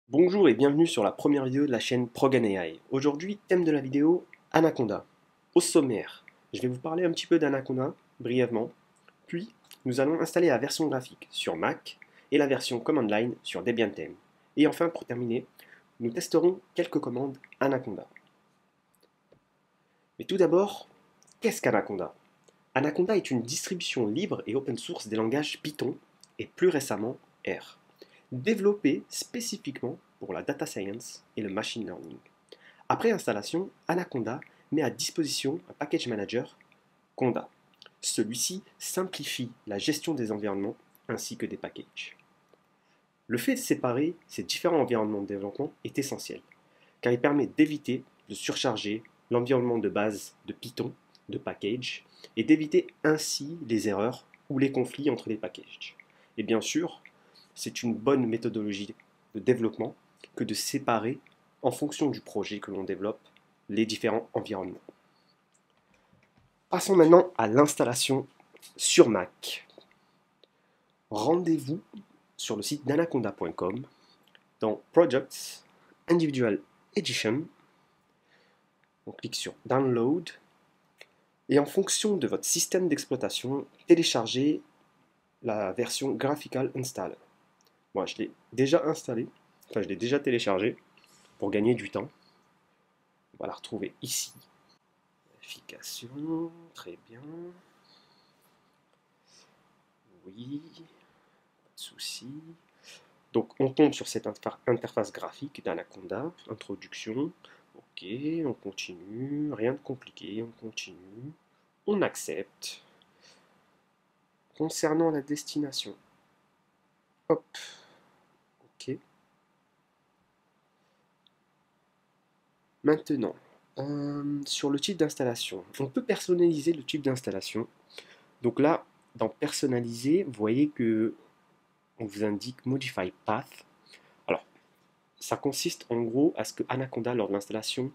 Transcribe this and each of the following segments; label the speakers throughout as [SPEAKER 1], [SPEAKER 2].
[SPEAKER 1] Bonjour et bienvenue sur la première vidéo de la chaîne ProgAnAI. Aujourd'hui, thème de la vidéo, Anaconda. Au sommaire, je vais vous parler un petit peu d'Anaconda, brièvement, puis nous allons installer la version graphique sur Mac et la version command line sur Debian-10. Et enfin, pour terminer, nous testerons quelques commandes Anaconda. Mais tout d'abord, qu'est-ce qu'Anaconda? Anaconda est une distribution libre et open source des langages Python et plus récemment R, développée spécifiquement pour la data science et le machine learning. Après installation, Anaconda met à disposition un package manager, Conda. Celui-ci simplifie la gestion des environnements ainsi que des packages. Le fait de séparer ces différents environnements de développement est essentiel, car il permet d'éviter de surcharger l'environnement de base de Python, de package, et d'éviter ainsi les erreurs ou les conflits entre les packages. Et bien sûr, c'est une bonne méthodologie de développement que de séparer, en fonction du projet que l'on développe, les différents environnements. Passons maintenant à l'installation sur Mac. Rendez-vous sur le site d'anaconda.com dans Projects, Individual Edition. On clique sur Download et en fonction de votre système d'exploitation, téléchargez la version Graphical Installer. Moi, je l'ai déjà installé, enfin je l'ai déjà téléchargé pour gagner du temps. On va la retrouver ici. Vérification, très bien. Oui, pas de souci. Donc on tombe sur cette interface graphique d'Anaconda, introduction. Ok, on continue, rien de compliqué, on continue. On accepte. Concernant la destination, hop, ok. Maintenant, sur le type d'installation, on peut personnaliser le type d'installation. Donc là, dans personnaliser, vous voyez que on vous indique Modify Path. Alors, ça consiste en gros à ce que Anaconda, lors de l'installation,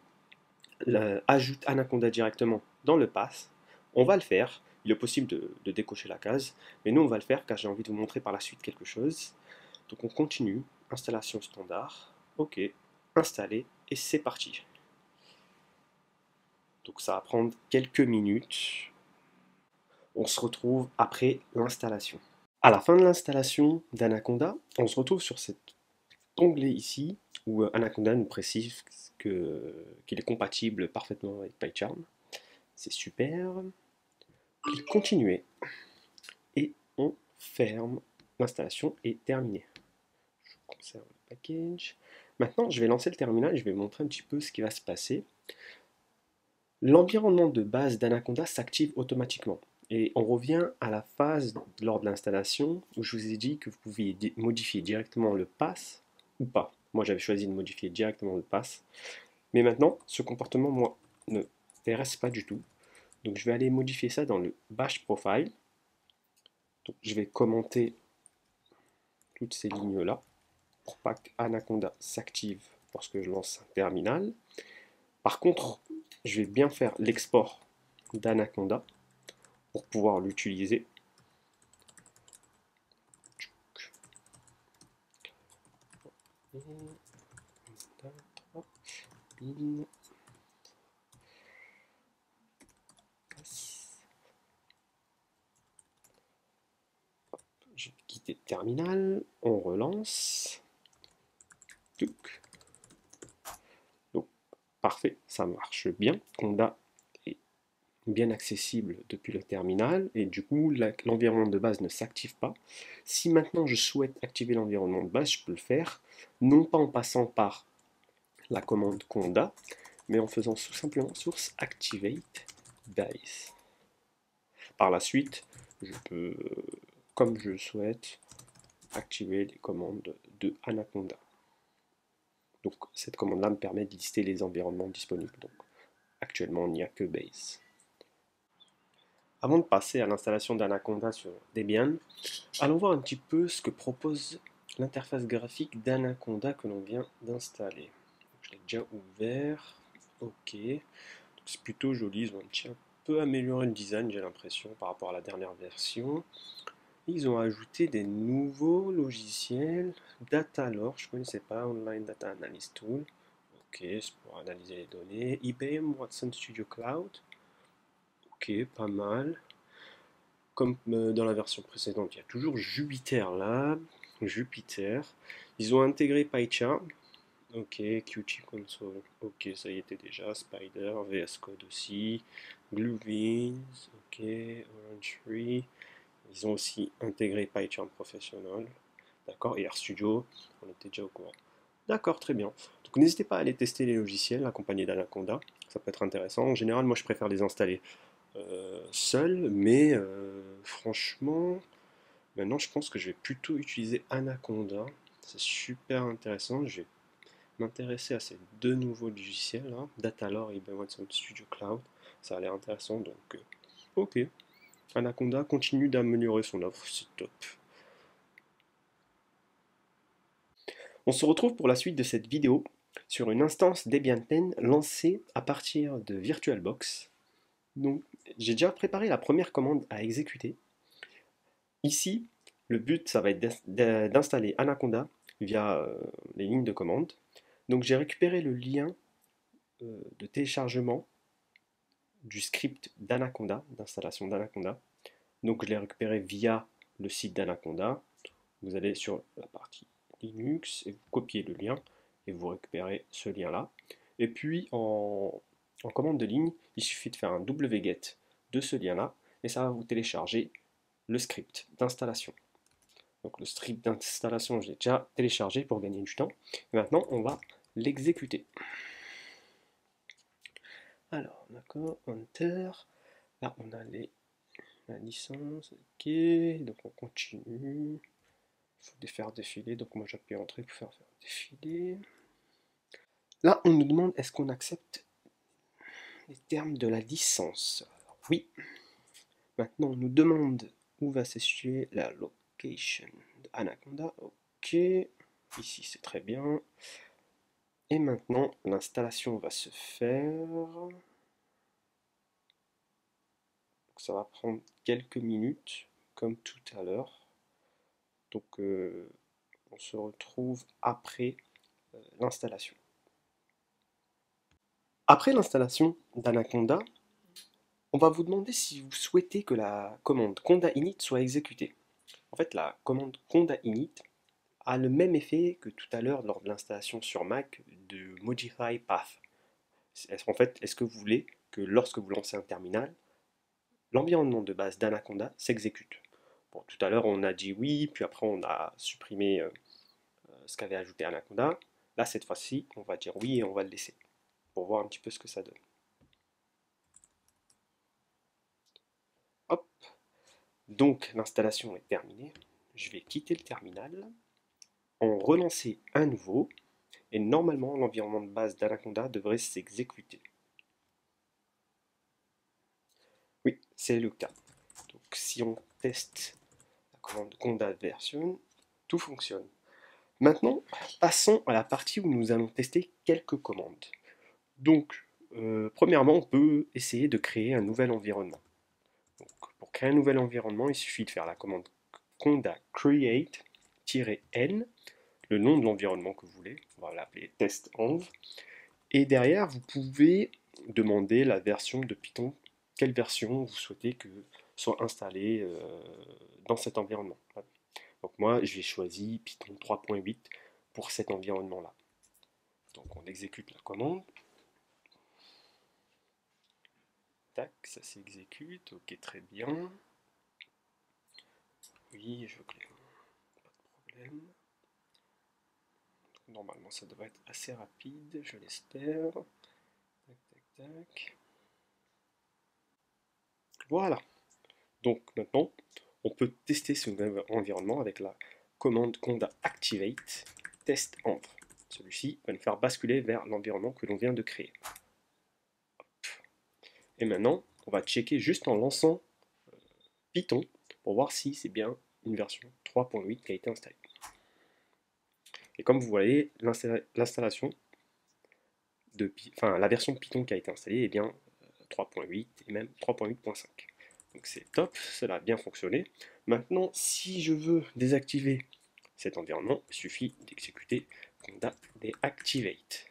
[SPEAKER 1] ajoute Anaconda directement dans le path. On va le faire. Il est possible de décocher la case, mais nous on va le faire car j'ai envie de vous montrer par la suite quelque chose. Donc on continue, installation standard, ok, installé, et c'est parti. Donc ça va prendre quelques minutes. On se retrouve après l'installation. À la fin de l'installation d'Anaconda, on se retrouve sur cet onglet ici où Anaconda nous précise qu'il est compatible parfaitement avec PyCharm. C'est super. Clique continuer et on ferme. L'installation est terminée. Je conserve le package. Maintenant, je vais lancer le terminal et je vais vous montrer un petit peu ce qui va se passer. L'environnement de base d'Anaconda s'active automatiquement. Et on revient à la phase lors de l'installation où je vous ai dit que vous pouviez modifier directement le pass ou pas. Moi, j'avais choisi de modifier directement le pass. Mais maintenant, ce comportement, moi, ne m'intéresse pas du tout. Donc, je vais aller modifier ça dans le bash profile. Donc, je vais commenter toutes ces lignes-là pour pas qu'Anaconda s'active lorsque je lance un terminal. Par contre, je vais bien faire l'export d'Anaconda pour pouvoir l'utiliser. Je vais quitter le terminal, on relance. Donc, parfait, ça marche bien. Conda est bien accessible depuis le terminal et du coup l'environnement de base ne s'active pas. Si maintenant je souhaite activer l'environnement de base, je peux le faire, non pas en passant par la commande conda, mais en faisant tout simplement source activate base. Par la suite, je peux, comme je le souhaite, activer les commandes de Anaconda. Donc cette commande-là me permet de lister les environnements disponibles. Donc actuellement, il n'y a que base. Avant de passer à l'installation d'Anaconda sur Debian, allons voir un petit peu ce que propose l'interface graphique d'Anaconda que l'on vient d'installer. Je l'ai déjà ouvert. Ok. C'est plutôt joli. Ils ont un peu amélioré le design, j'ai l'impression, par rapport à la dernière version. Ils ont ajouté des nouveaux logiciels. Datalore, je ne connaissais pas, Online Data Analyst Tool. Ok, c'est pour analyser les données. IBM Watson Studio Cloud. Ok, pas mal. Comme dans la version précédente, il y a toujours Jupyter Lab. Jupyter. Ils ont intégré PyCharm. Ok, Qt Console. Ok, ça y était déjà. Spider, VS Code aussi. Bluebeans. Ok, Orange Free. Ils ont aussi intégré PyCharm Professional. D'accord, et RStudio, on était déjà au courant. D'accord, très bien. Donc n'hésitez pas à aller tester les logiciels accompagnés d'Anaconda. Ça peut être intéressant. En général, moi je préfère les installer seul, mais franchement, maintenant je pense que je vais plutôt utiliser Anaconda. C'est super intéressant. Je vais m'intéresser à ces deux nouveaux logiciels là, Datalore et IBM Watson Studio Cloud. Ça a l'air intéressant, donc ok. Anaconda continue d'améliorer son offre, c'est top. On se retrouve pour la suite de cette vidéo sur une instance Debian 10 lancée à partir de VirtualBox. Donc, j'ai déjà préparé la première commande à exécuter. Ici, le but, ça va être d'installer Anaconda via les lignes de commande. Donc, j'ai récupéré le lien de téléchargement du script d'Anaconda, d'installation d'Anaconda. Donc, je l'ai récupéré via le site d'Anaconda. Vous allez sur la partie Linux et vous copiez le lien et vous récupérez ce lien-là. Et puis en commande de ligne, il suffit de faire un wget de ce lien-là et ça va vous télécharger le script d'installation. Donc le script d'installation, je l'ai déjà téléchargé pour gagner du temps. Et maintenant, on va l'exécuter. Alors, d'accord, Enter. Là, on a la licence, ok. Donc on continue. Il faut les faire défiler, donc moi j'appuie Entrée pour faire défiler. Là, on nous demande est-ce qu'on accepte les termes de la licence. Alors, oui. Maintenant, on nous demande où va se situer la location de Anaconda. Ok. Ici, c'est très bien. Et maintenant, l'installation va se faire. Donc, ça va prendre quelques minutes, comme tout à l'heure. Donc, on se retrouve après l'installation. Après l'installation d'Anaconda, on va vous demander si vous souhaitez que la commande conda init soit exécutée. En fait, la commande conda init a le même effet que tout à l'heure lors de l'installation sur Mac de modify path. En fait, est-ce que vous voulez que lorsque vous lancez un terminal, l'environnement de base d'Anaconda s'exécute? Bon, tout à l'heure, on a dit oui, puis après, on a supprimé ce qu'avait ajouté Anaconda. Là, cette fois-ci, on va dire oui et on va le laisser pour voir un petit peu ce que ça donne. Hop, donc l'installation est terminée. Je vais quitter le terminal, en relancer un nouveau, et normalement l'environnement de base d'Anaconda devrait s'exécuter. Oui, c'est le cas. Donc si on teste la commande conda version, tout fonctionne. Maintenant, passons à la partie où nous allons tester quelques commandes. Donc, premièrement, on peut essayer de créer un nouvel environnement. Donc, pour créer un nouvel environnement, il suffit de faire la commande conda create-n, le nom de l'environnement que vous voulez, on va l'appeler testenv, et derrière, vous pouvez demander la version de Python, quelle version vous souhaitez que soit installée dans cet environnement. Donc moi, j'ai choisi Python 3.8 pour cet environnement-là. Donc on exécute la commande. Tac, ça s'exécute, ok, très bien. Oui, je veux que pas de problème. Normalement, ça devrait être assez rapide, je l'espère. Tac, tac, tac. Voilà. Donc maintenant, on peut tester ce nouvel environnement avec la commande conda activate testenv. Celui-ci va nous faire basculer vers l'environnement que l'on vient de créer. Et maintenant, on va checker juste en lançant Python pour voir si c'est bien une version 3.8 qui a été installée. Et comme vous voyez, l'installation la version de Python qui a été installée est bien 3.8 et même 3.8.5. Donc c'est top, cela a bien fonctionné. Maintenant, si je veux désactiver cet environnement, il suffit d'exécuter conda deactivate.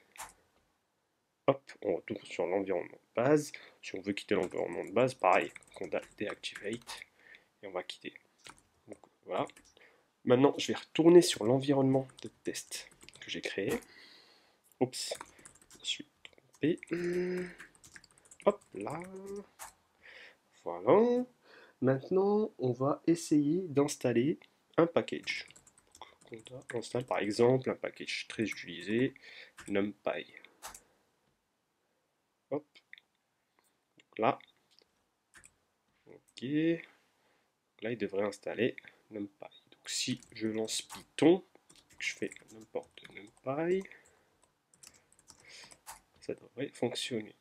[SPEAKER 1] Hop, on retourne sur l'environnement de base. Si on veut quitter l'environnement de base, pareil, conda deactivate, et on va quitter. Donc voilà. Maintenant, je vais retourner sur l'environnement de test que j'ai créé. Oups, je me suis trompé. Hop là. Voilà. Maintenant, on va essayer d'installer un package. On installe par exemple un package très utilisé, NumPy. Hop. Donc là, ok. Là, il devrait installer NumPy. Donc si je lance Python, je fais n'importe NumPy, ça devrait fonctionner.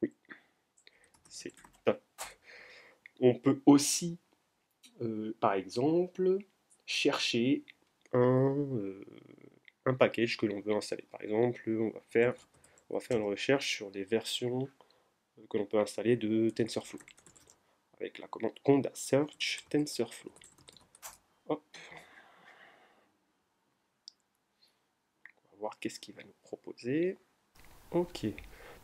[SPEAKER 1] Oui, c'est top. On peut aussi, par exemple, chercher un package que l'on veut installer. Par exemple, on va faire une recherche sur des versions que l'on peut installer de TensorFlow avec la commande conda search TensorFlow. Hop. On va voir qu'est-ce qu'il va nous proposer. Ok,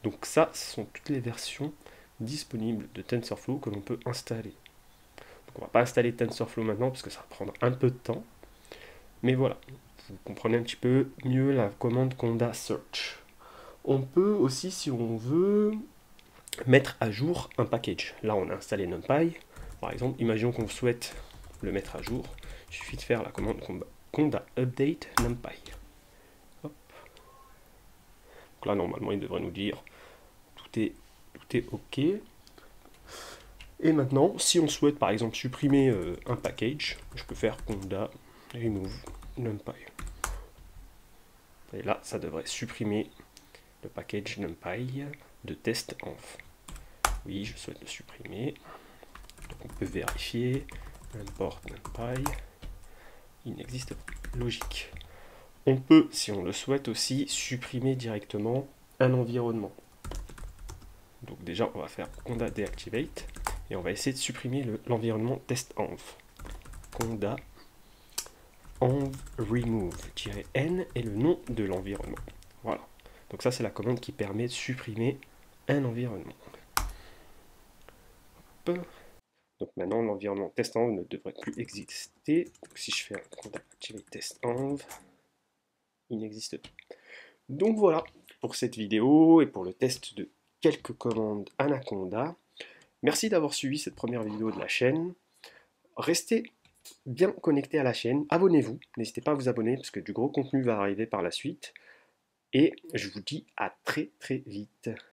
[SPEAKER 1] donc ça, ce sont toutes les versions disponibles de TensorFlow que l'on peut installer. Donc on va pas installer TensorFlow maintenant parce que ça va prendre un peu de temps. Mais voilà, vous comprenez un petit peu mieux la commande conda search. On peut aussi, si on veut, mettre à jour un package. Là, on a installé NumPy. Par exemple, imaginons qu'on souhaite le mettre à jour. Il suffit de faire la commande conda update NumPy. Hop. Donc là, normalement, il devrait nous dire tout est OK. Et maintenant, si on souhaite par exemple supprimer un package, je peux faire conda remove NumPy. Et là, ça devrait supprimer le package NumPy de testenv. Oui, je souhaite le supprimer. Donc on peut vérifier. Import NumPy. Il n'existe pas. Logique. On peut, si on le souhaite aussi, supprimer directement un environnement. Donc déjà, on va faire conda deactivate et on va essayer de supprimer l'environnement testenv. Conda env remove-n est le nom de l'environnement. Voilà. Donc ça, c'est la commande qui permet de supprimer un environnement. Hop. Donc maintenant, l'environnement testenv ne devrait plus exister. Donc si je fais un conda activate testenv, il n'existe pas. Donc voilà pour cette vidéo et pour le test de quelques commandes Anaconda. Merci d'avoir suivi cette première vidéo de la chaîne. Restez bien connectés à la chaîne, abonnez-vous, n'hésitez pas à vous abonner parce que du gros contenu va arriver par la suite. Et je vous dis à très très vite.